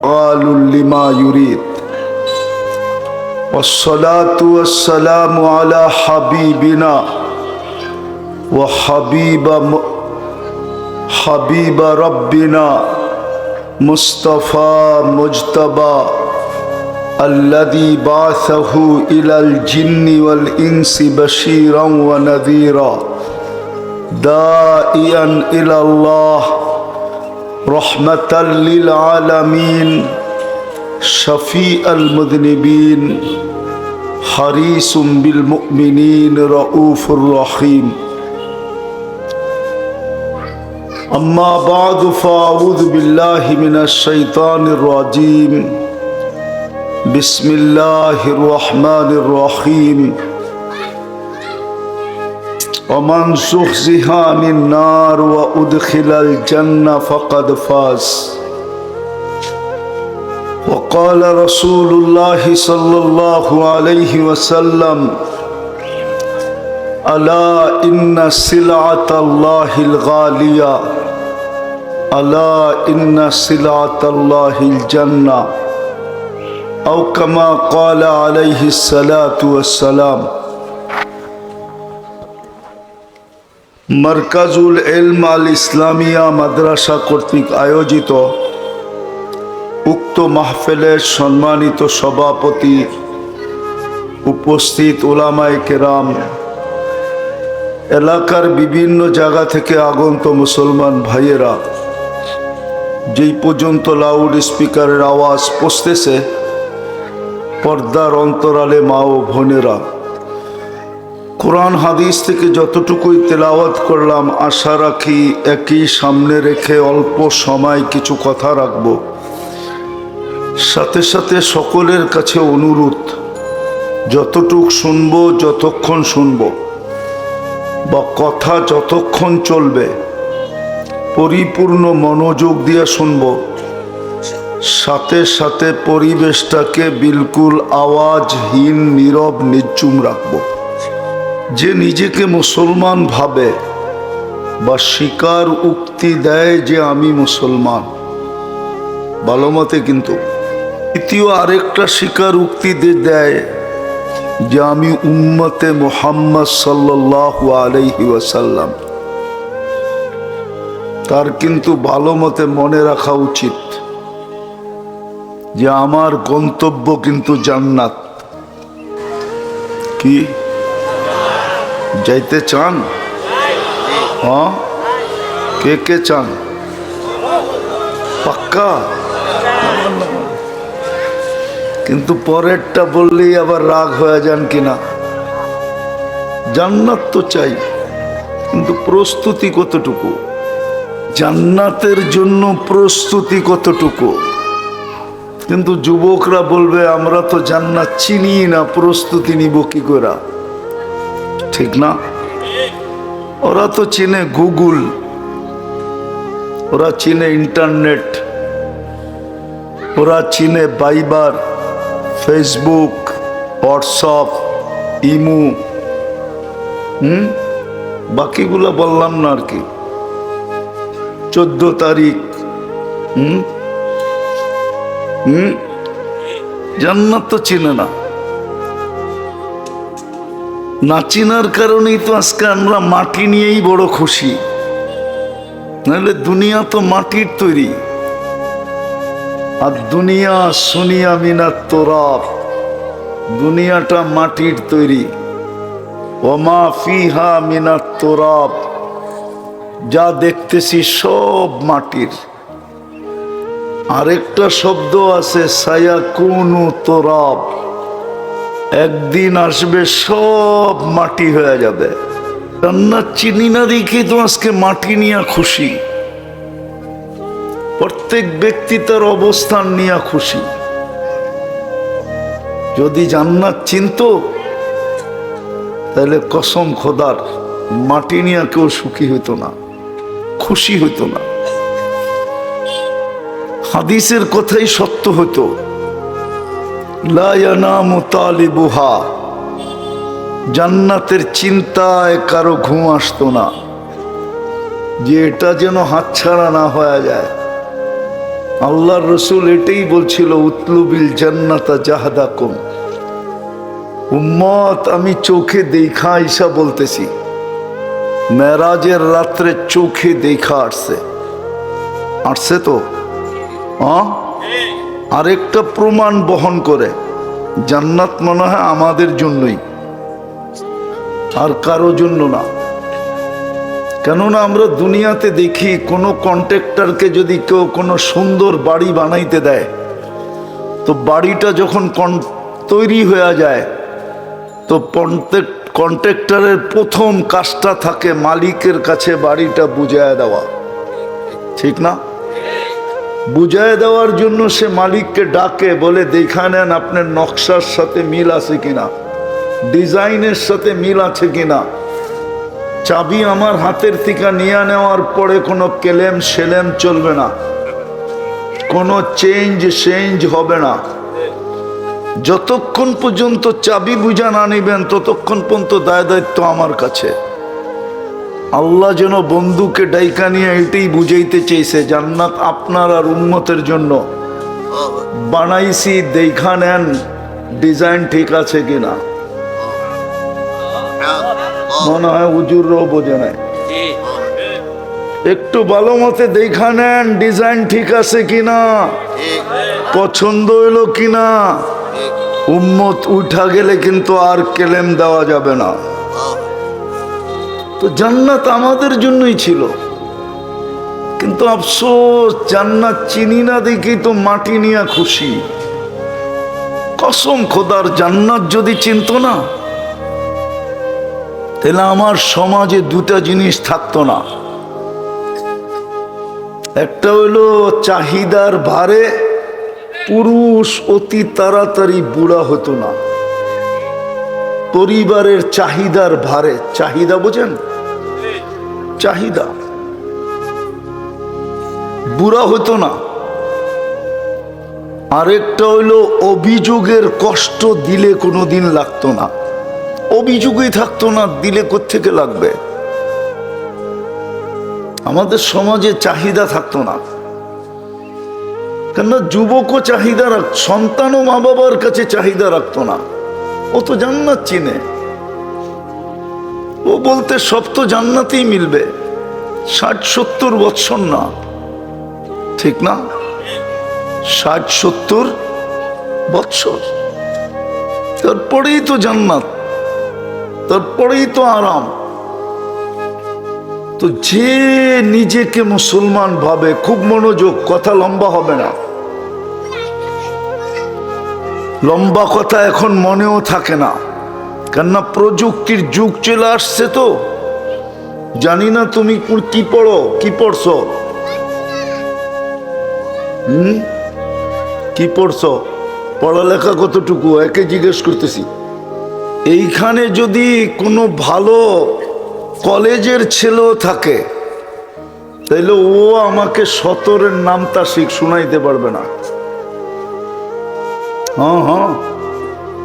قال لما يريد والصلاة والسلام على حبيبنا حبيب ربنا مصطفى مجتبى الذي بعثه إلى الجن والإنس بشيرا ونذيرا داعيا إلى الله رحمة للعالمين شفيع المذنبين حريص بالمؤمنين رؤوف رحيم أما بعد فأعوذ بالله من الشيطان الرجيم بسم الله الرحمن الرحيم ومن زحزح عن النار وأدخل الجنة فقد فاز وقال رسول الله صلى الله عليه وسلم ألا إن سلعة الله الغالية ألا إن سلعة الله الجنة أو كما قال عليه الصلاة والسلام মারকাজুল ইলম আল ইসলামিয়া মাদ্রাসা কর্তৃক আয়োজিত উক্ত মাহফিলের সম্মানিত সভাপতি, উপস্থিত উলামায়ে কেরাম, এলাকার বিভিন্ন জায়গা থেকে আগত মুসলমান ভাইয়েরা, যেই পর্যন্ত লাউড স্পিকারের আওয়াজ পৌঁছতেছে, পর্দার অন্তরালে মা ও বোনেরা, কোরআন হাদিস থেকে যতটুকুই তেলাওয়াত করলাম, আশা রাখি একই সামনে রেখে অল্প সময় কিছু কথা রাখব। সাথে সাথে সকলের কাছে অনুরোধ, যতটুক শুনবো, যতক্ষণ শুনবো বা কথা যতক্ষণ চলবে, পরিপূর্ণ মনোযোগ দিয়ে শুনবো। সাথে সাথে পরিবেশটাকে বিলকুল আওয়াজহীন, নীরব, নির্জুম রাখবো। যে নিজেকে মুসলমান ভাবে বা স্বীকার উক্তি দেয় যে আমি মুসলমান, ভালো মতে, কিন্তু দ্বিতীয় আরেকটা স্বীকার উক্তি দেয় যে আমি উম্মতে মুহাম্মদ সাল্লাল্লাহু আলাইহি ওয়াসাল্লাম, তার কিন্তু ভালো মতে মনে রাখা উচিত যে আমার গন্তব্য কিন্তু জান্নাত। কি যাইতে চান? হ্যাঁ, কে কে চান? পাক্কা? কিন্তু পরেরটা বললেই আবার রাগ হয়ে যান কিনা। জান্নাত তো চাই, কিন্তু প্রস্তুতি কতটুকু? জান্নাতের জন্য প্রস্তুতি কতটুকু? কিন্তু যুবকরা বলবে আমরা তো জান্নাত চিনি না, প্রস্তুতি নিব কি করে? ঠিক না? ওরা তো চিনে গুগল, ওরা চিনে ইন্টারনেট, ওরা চিনে ভাইবার, ফেসবুক, হোয়াটসঅ্যাপ, ইমো, বাকিগুলো বললাম না আর কি। 14 তারিখ জান্নাত তো চিনে না। না চিনার কারণেই তো আজকে আমরা মাটি নিয়েই বড় খুশি। নাহলে দুনিয়া তো মাটির তৈরি। আর দুনিয়া সুনিয়া মিনাত তোরাব, দুনিয়াটা মাটির তৈরি। ওমা ফিহা মিনাত তোরাব, যা দেখতেছি সব মাটির। আরেকটা শব্দ আছে সায়াকুনু তোরাব, একদিন আসবে সব মাটি হয়ে যাবে। জান্নাত চিনি না দেখি তো আজকে মাটি নিয়ে খুশি। প্রত্যেক ব্যক্তি তার অবস্থান নিয়ে খুশি। যদি জান্নাত চিনতো তাহলে কসম খোদার মাটি নিয়ে কেউ সুখী হইতো না, খুশি হইতো না। হাদিসের কথাই সত্য হতো, লা ইয়ানামু তালিবুহা, জান্নাতের চিন্তায় কারো ঘুম আসতো না। যে এটা যেন হাতছাড়া না হয়ে যায়। আল্লাহর রসুল এটাই বলছিল, উতলুবিল জান্নাতা জাহাদাকুম। উম্মত, আমি চোখে দেখা ঈসা বলতেছি, মেরাজের রাত্রে চোখে দেখা আসছে তো আরেকটা প্রমাণ বহন করে। জান্নাত মনে হয় আমাদের জন্যই, আর কারো জন্য না। কেননা আমরা দুনিয়াতে দেখি কোনো কন্ট্রাক্টরকে যদি কেউ কোনো সুন্দর বাড়ি বানাইতে দেয়, তো বাড়িটা যখন তৈরি হয়ে যায়, তো কন্ট্রাক্টরের প্রথম কাজটা থাকে মালিকের কাছে বাড়িটা বুঝাইয়া দেওয়া, ঠিক না? বুঝাইয়া দেওয়ার জন্য সে মালিককে ডাকে, বলে দেখা নেন আপনার নকশার সাথে মিল আছে কিনা, ডিজাইনের সাথে মিল আছে কিনা। চাবি আমার হাতের থেকে নিয়ে নেওয়ার পরে কোনো কেলেম সেলেম চলবে না, কোনো চেঞ্জ হবে না। যতক্ষণ পর্যন্ত চাবি বুঝা না নিবেন ততক্ষণ পর্যন্ত দায় দায়িত্ব আমার কাছে। আল্লাহ যেন বন্ধুকে ডাইকা নিয়ে এটাই বুঝাইতে চেয়েছে, জান্নাত আপনার আর উম্মতের জন্য বানাইছি, দেখা নেন ডিজাইন ঠিক আছে কিনা। মনে হয় হুজুররাও বোঝে নাই, একটু ভালো মতে দেখা নেন ডিজাইন ঠিক আছে কিনা, পছন্দ হইলো কিনা। উম্মত উঠা গেলে কিন্তু আর কেলেম দেওয়া যাবে না। তো জান্নাত আমাদের জন্যই ছিল, কিন্তু আফসোস জান্নাত চিনি না দেখি তো মাটি নিয়ে খুশি। কসম খোদার, জান্নাত যদি চিনতো না তাহলে আমার সমাজে দুটা জিনিস থাকতো না। একটা হইলো চাহিদার ভারে পুরুষ অতি তাড়াতাড়ি বুড়া হতো না। পরিবারের চাহিদার ভারে, চাহিদা বোঝেন, চাহিদা, বুড়া হতো না। আরেকটা হইলো অভিযোগের কষ্ট দিলে কোনোদিন লাগতো না। অভিযোগই থাকতো না, দিলে কোত্থেকে লাগবে। আমাদের সমাজে চাহিদা থাকতো না, কেন যুবকও চাহিদা রাখত, সন্তানও মা বাবার কাছে চাহিদা রাখতো না। ও তো জান্নাত চিনে, ও বলতে সব তো জান্নাতেই মিলবে। 60-70 বৎসর না, ঠিক না? 60-70 বৎসর, তারপরেই তো জান্নাত, তারপরেই তো আরাম। তো যে নিজেকে মুসলমান ভাবে, খুব মনোযোগ, কথা লম্বা হবে না, লম্বা কথা এখন মনেও থাকে না, কেননা প্রযুক্তির যুগ চলে আসছে। তো জানি না তুমি কি পড়ো, কি পড়ছো, কি পড়ছো, পড়ালেখা কতটুকু, একে জিজ্ঞেস করতেছি। এইখানে যদি কোনো ভালো কলেজের ছেলেও থাকে, তাইলে ও আমাকে 17-এর নামটা শুনাইতে পারবে না। হ্যাঁ,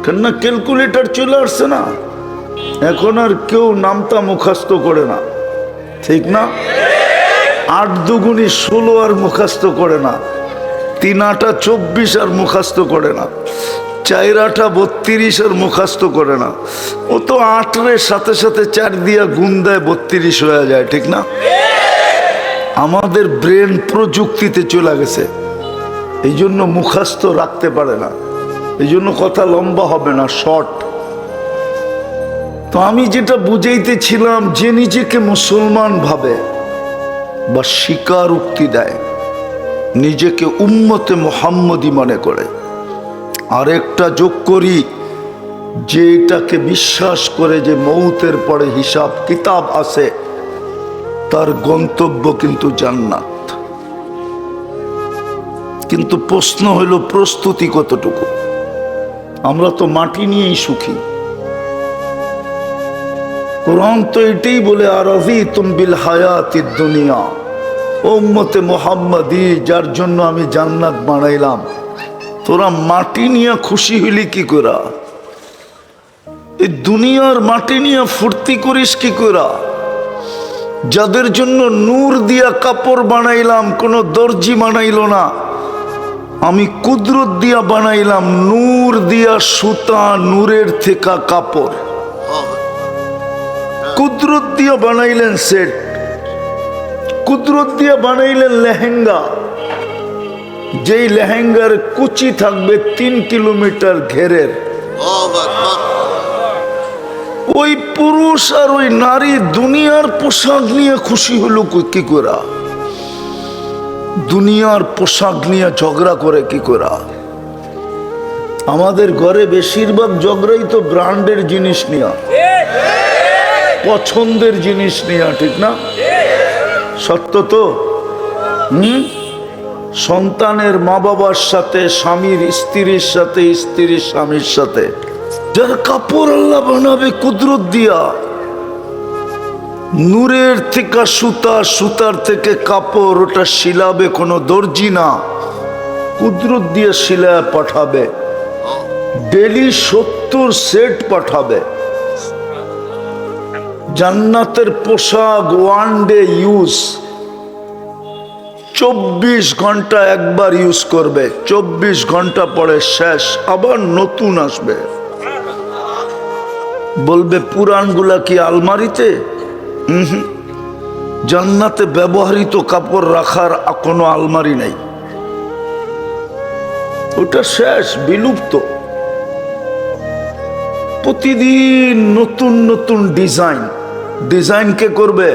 কেননা ক্যালকুলেটর চলে আসছে না, এখন আর কেউ নামটা মুখস্থ করে না, ঠিক না? 8 দুগুণী 16 আর মুখস্থ করে না, 3 8 24 আর মুখস্থ করে না, 4 8 32 আর মুখস্থ করে না। ও তো 8-এর সাথে সাথে 4 দিয়া গুণ দেয়, 32 হয়ে যায়, ঠিক না? আমাদের ব্রেন প্রযুক্তিতে চলে গেছে, এই জন্য মুখস্থ রাখতে পারে না, এই জন্য কথা লম্বা হবে না, শর্ট। তো আমি যেটা বুঝাইতেছিলাম, যে নিজেকে মুসলমান ভাবে বা স্বীকারোক্তি দেয়, নিজেকে উম্মতে মুহাম্মদী মনে করে, আরেকটা যোগ করি, যে এটাকে বিশ্বাস করে যে মৌতের পরে হিসাব কিতাব আছে, তার গন্তব্য কিন্তু জান্নাত। কিন্তু প্রশ্ন হলো প্রস্তুতি কতটুকু। আমরা তো মাটি নিয়েই সুখী। কোরআন তো এটাই বলে, আরাযীতুম বিল হায়াতিদ দুনিয়া, উম্মতে মুহাম্মাদী, যার জন্য আমি জান্নাত বানাইলাম, তোরা মাটি নিয়ে খুশি হইলি কি করা? এই দুনিয়ার মাটি নিয়ে ফুর্তি করিস কি করা? যাদের জন্য নূর দিয়া কাপড় বানাইলাম, কোনো দর্জি বানাইল না, আমি কুদরত দিয়া বানাইলাম, নূর দিয়া সুতা, নূরের থেকে কাপড়। কুদরত দিয়া বানাইলেন সেট, কুদরত দিয়া বানাইলেন লেহেঙ্গা, যেই লেহেঙ্গার কুচি থাকবে 3 কিলোমিটার ঘেরের। ওই পুরুষ আর ওই নারী দুনিয়ার পোশাক নিয়ে খুশি হলো কি করে? দুনিয়ার পোশাক নিয়ে ঝগড়া করে কি করে? আমাদের ঘরে বেশিরভাগ ঝগড়াই তো ব্র্যান্ডের জিনিস নিয়ে, পছন্দের জিনিস নিয়ে, ঠিক না? সত্য তো? সন্তানের মা বাবার সাথে, স্বামীর স্ত্রীর সাথে, স্ত্রীর স্বামীর সাথে। যার কাপড় আল্লাহ বানাবে কুদরত দিয়া, নূরের থেকে সুতা, সুতার থেকে কাপড়, ওটা শিলাবে কোনো দর্জি না, কুদরত দিয়ে শিলায় পাঠাবে। ডেলি 70 সেট পাঠাবে। জান্নাতের পোশাক ওয়ান ডে ইউজ, 24 ঘন্টা একবার ইউজ করবে, 24 ঘন্টা পরে শেষ, আবার নতুন আসবে। বলবে পুরানগুলা কি আলমারিতে? জান্নাতে ব্যবহৃত কাপড় রাখার কোনো আলমারি নাই, ওটা শেষ, বিলুপ্ত। প্রতিদিন নতুন নতুন ডিজাইন। ডিজাইন কে করবে?